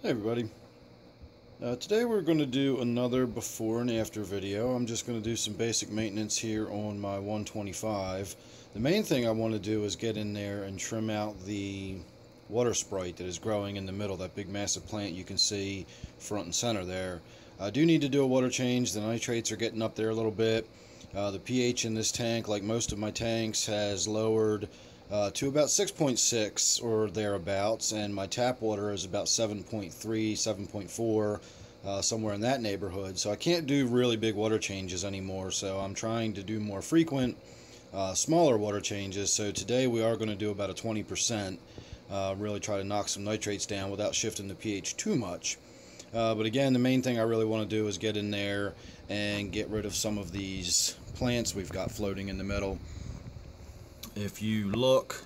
Hey everybody, today we're going to do another before and after video. I'm just going to do some basic maintenance here on my 125. The main thing I want to do is get in there and trim out the water sprite that is growing in the middle, that big massive plant you can see front and center there. I do need to do a water change. The nitrates are getting up there a little bit. The pH in this tank, like most of my tanks, has lowered to about 6.6 or thereabouts, and my tap water is about 7.3, 7.4, somewhere in that neighborhood. So I can't do really big water changes anymore, so I'm trying to do more frequent, smaller water changes. So today we are going to do about a 20%, really try to knock some nitrates down without shifting the pH too much. But again, the main thing I really want to do is get in there and get rid of some of these plants we've got floating in the middle. If you look,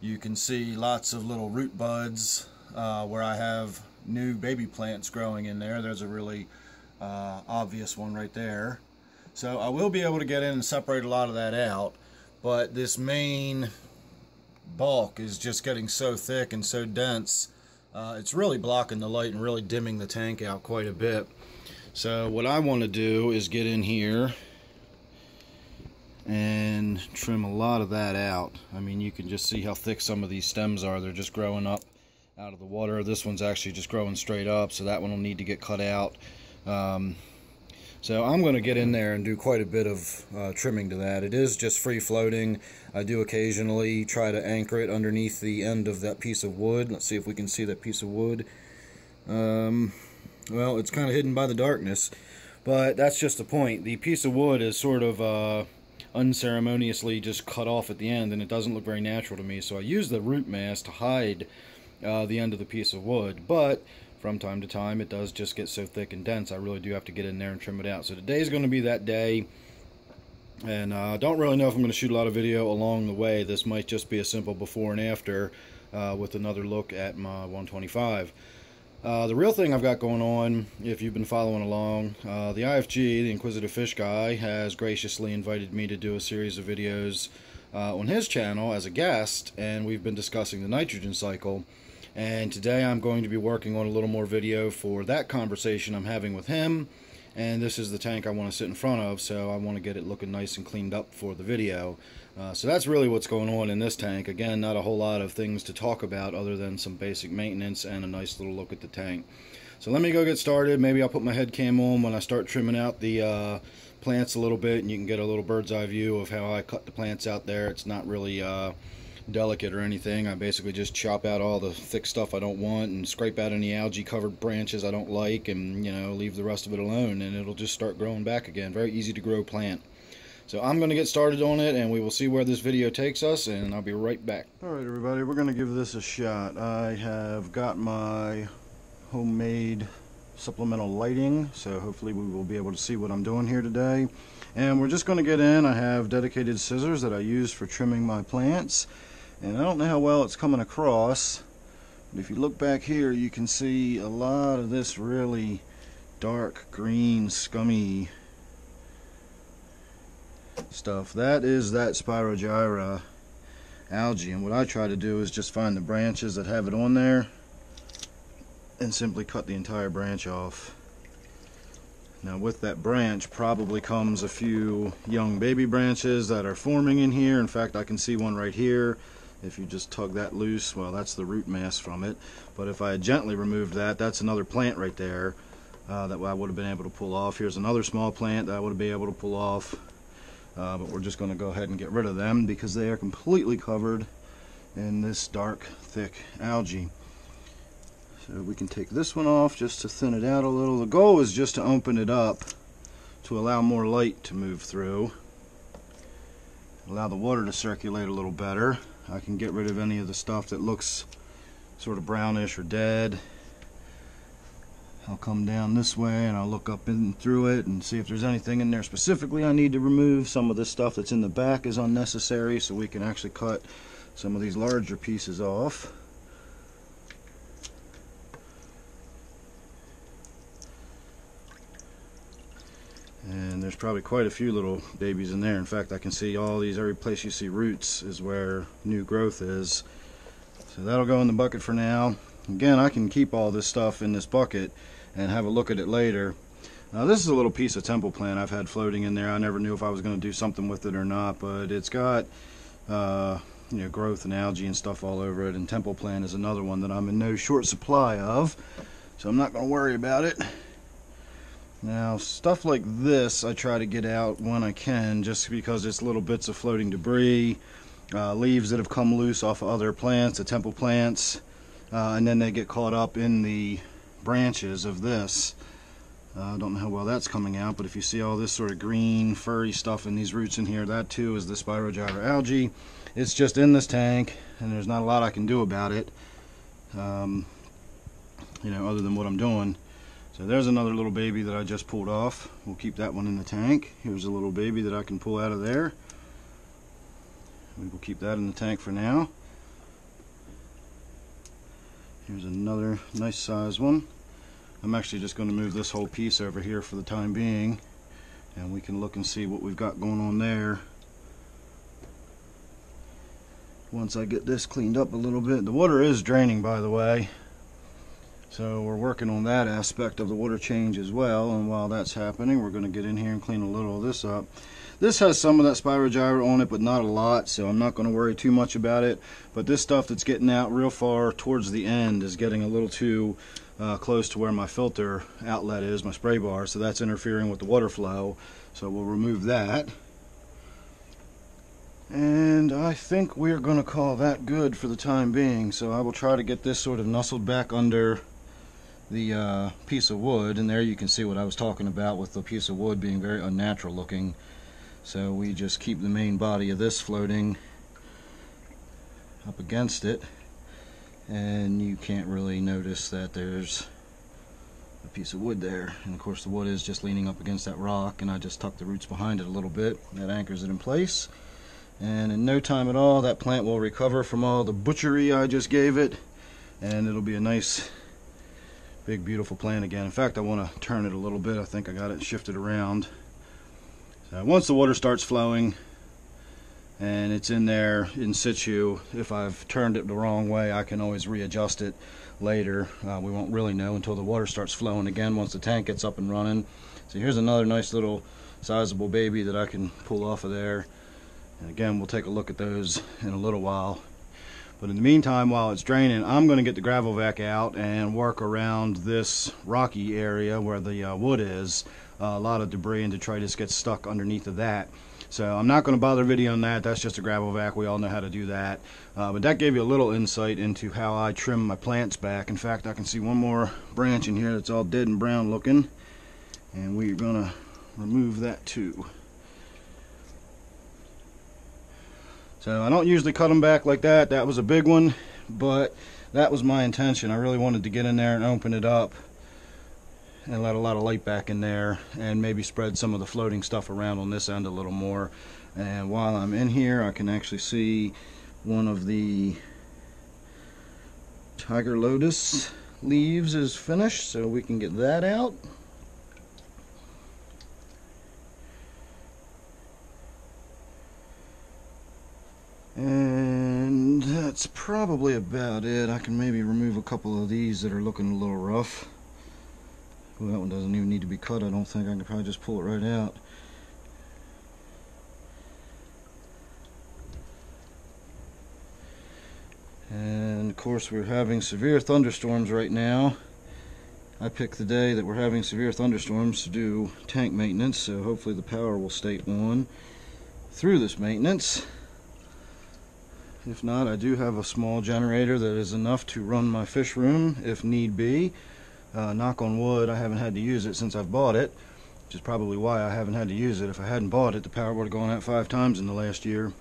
you can see lots of little root buds where I have new baby plants growing in there. There's a really obvious one right there. So I will be able to get in and separate a lot of that out, but this main bulk is just getting so thick and so dense, it's really blocking the light and really dimming the tank out quite a bit. So what I want to do is get in here and trim a lot of that out. I mean, you can just see how thick some of these stems are. They're just growing up out of the water. This one's actually just growing straight up, so that one will need to get cut out. So I'm going to get in there and do quite a bit of trimming to that. It is just free floating. I do occasionally try to anchor it underneath the end of that piece of wood. Let's see if we can see that piece of wood. Well, it's kind of hidden by the darkness, but that's just the point. The piece of wood is sort of unceremoniously just cut off at the end, and it doesn't look very natural to me, so I use the root mass to hide the end of the piece of wood. But from time to time it does just get so thick and dense, I really do have to get in there and trim it out. So today's going to be that day, and I don't really know if I'm going to shoot a lot of video along the way. This might just be a simple before and after with another look at my 125. The real thing I've got going on, if you've been following along, the IFG, the Inquisitive Fish Guy, has graciously invited me to do a series of videos on his channel as a guest, and we've been discussing the nitrogen cycle. And today I'm going to be working on a little more video for that conversation I'm having with him, and this is the tank I want to sit in front of, so I want to get it looking nice and cleaned up for the video. So that's really what's going on in this tank. Again, not a whole lot of things to talk about other than some basic maintenance and a nice little look at the tank. So let me go get started. Maybe I'll put my head cam on when I start trimming out the plants a little bit, and you can get a little bird's eye view of how I cut the plants out there. It's not really delicate or anything. I basically just chop out all the thick stuff I don't want and scrape out any algae covered branches I don't like, and leave the rest of it alone, and it'll just start growing back again. Very easy to grow plant. So I'm going to get started on it, and we will see where this video takes us, and I'll be right back. Alright everybody, we're going to give this a shot. I have got my homemade supplemental lighting, so hopefully we will be able to see what I'm doing here today. And we're just going to get in. I have dedicated scissors that I use for trimming my plants, and I don't know how well it's coming across, but if you look back here you can see a lot of this really dark green scummy stuff. That is that Spirogyra algae, and what I try to do is just find the branches that have it on there and simply cut the entire branch off. Now with that branch probably comes a few young baby branches that are forming in here. In fact, I can see one right here. If you just tug that loose, well, that's the root mass from it. But if I had gently removed that, that's another plant right there that I would have been able to pull off. Here's another small plant that I would have been able to pull off. But we're just going to go ahead and get rid of them because they are completely covered in this dark, thick algae. So we can take this one off just to thin it out a little. The goal is just to open it up to allow more light to move through, allow the water to circulate a little better. I can get rid of any of the stuff that looks sort of brownish or dead. I'll come down this way and I'll look up in through it and see if there's anything in there specifically I need to remove. Some of this stuff that's in the back is unnecessary, so we can actually cut some of these larger pieces off. And there's probably quite a few little babies in there. In fact, I can see all these, every place you see roots is where new growth is. So that'll go in the bucket for now. Again, I can keep all this stuff in this bucket and have a look at it later. This is a little piece of temple plant I've had floating in there. I never knew if I was going to do something with it or not, but it's got you know, growth and algae and stuff all over it, and temple plant is another one that I'm in no short supply of, so I'm not going to worry about it. Now, stuff like this I try to get out when I can, just because it's little bits of floating debris, leaves that have come loose off of other plants, the temple plants, and then they get caught up in the branches of this. I don't know how well that's coming out, but if you see all this sort of green furry stuff in these roots in here, that too is the Spirogyra algae. It's just in this tank, and there's not a lot I can do about it, you know, other than what I'm doing. So there's another little baby that I just pulled off. We'll keep that one in the tank. Here's a little baby that I can pull out of there. We will keep that in the tank for now. Here's another nice size one. I'm actually just going to move this whole piece over here for the time being, and we can look and see what we've got going on there once I get this cleaned up a little bit. The water is draining, by the way, so we're working on that aspect of the water change as well, and while that's happening, we're going to get in here and clean a little of this up. This has some of that Spirogyra on it, but not a lot, so I'm not going to worry too much about it. But this stuff that's getting out real far towards the end is getting a little too close to where my filter outlet is, my spray bar, so that's interfering with the water flow, so we'll remove that. And I think we're going to call that good for the time being, so I will try to get this sort of nestled back under the piece of wood, and there you can see what I was talking about with the piece of wood being very unnatural looking. So we just keep the main body of this floating up against it, and you can't really notice that there's a piece of wood there. And of course the wood is just leaning up against that rock, and I just tuck the roots behind it a little bit. That anchors it in place, and in no time at all that plant will recover from all the butchery I just gave it, and it'll be a nice big beautiful plant again. In fact, I want to turn it a little bit. I think I got it shifted around. So once the water starts flowing and it's in there in situ, if I've turned it the wrong way, I can always readjust it later. We won't really know until the water starts flowing again once the tank gets up and running. So here's another nice little sizable baby that I can pull off of there, and again we'll take a look at those in a little while. But in the meantime, while it's draining, I'm going to get the gravel vac out and work around this rocky area where the wood is. A lot of debris and detritus gets stuck underneath of that. So I'm not going to bother videoing that. That's just a gravel vac. We all know how to do that. But that gave you a little insight into how I trim my plants back. In fact, I can see one more branch in here that's all dead and brown looking, and we're going to remove that too. So I don't usually cut them back like that. That was a big one, but that was my intention. I really wanted to get in there and open it up and let a lot of light back in there, and maybe spread some of the floating stuff around on this end a little more. And while I'm in here, I can actually see one of the tiger lotus leaves is finished, so we can get that out. And that's probably about it. I can maybe remove a couple of these that are looking a little rough. Well, that one doesn't even need to be cut, I don't think. I can probably just pull it right out. And of course we're having severe thunderstorms right now. I picked the day that we're having severe thunderstorms to do tank maintenance, so hopefully the power will stay on through this maintenance. If not, I do have a small generator that is enough to run my fish room if need be. Knock on wood, I haven't had to use it since I've bought it, which is probably why I haven't had to use it. If I hadn't bought it, the power would have gone out 5 times in the last year.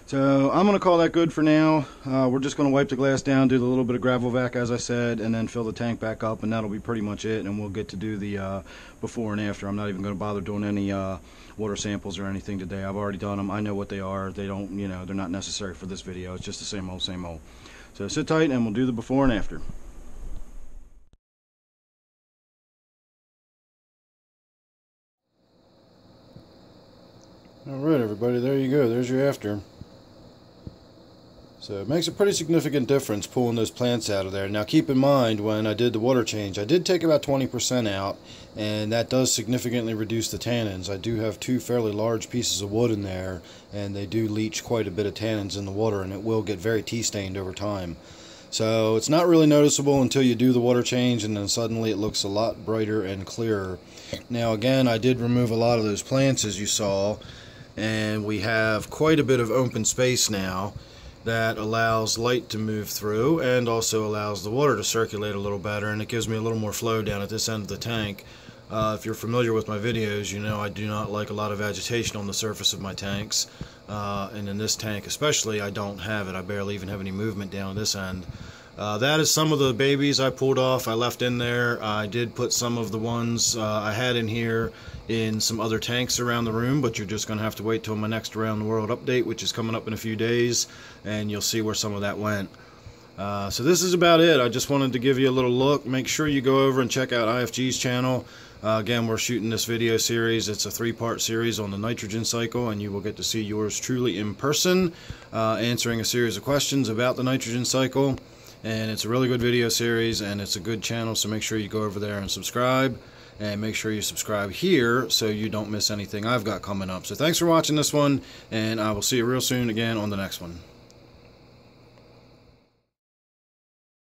So I'm going to call that good for now. We're just going to wipe the glass down, do the little bit of gravel vac as I said, and then fill the tank back up, and that'll be pretty much it. And we'll get to do the before and after. I'm not even going to bother doing any water samples or anything today. I've already done them. I know what they are. They don't, you know, they're not necessary for this video. It's just the same old, same old. So sit tight and we'll do the before and after. Alright everybody, there you go. There's your after. So it makes a pretty significant difference pulling those plants out of there. Now keep in mind, when I did the water change, I did take about 20% out, and that does significantly reduce the tannins. I do have 2 fairly large pieces of wood in there, and they do leach quite a bit of tannins in the water, and it will get very tea stained over time. So it's not really noticeable until you do the water change, and then suddenly it looks a lot brighter and clearer. Now again, I did remove a lot of those plants, as you saw, and we have quite a bit of open space now that allows light to move through and also allows the water to circulate a little better, and it gives me a little more flow down at this end of the tank. If you're familiar with my videos, you know I do not like a lot of vegetation on the surface of my tanks, and in this tank especially I don't have it. I barely even have any movement down this end. That is some of the babies I pulled off. I left in there. I did put some of the ones I had in here in some other tanks around the room, but you're just going to have to wait till my next Around the World update, which is coming up in a few days, and you'll see where some of that went. So this is about it. I just wanted to give you a little look. Make sure you go over and check out IFG's channel. Again, we're shooting this video series. It's a 3-part series on the nitrogen cycle, and you will get to see yours truly in person, answering a series of questions about the nitrogen cycle. And it's a really good video series, and it's a good channel, so make sure you go over there and subscribe. And make sure you subscribe here so you don't miss anything I've got coming up. So thanks for watching this one, and I will see you real soon again on the next one.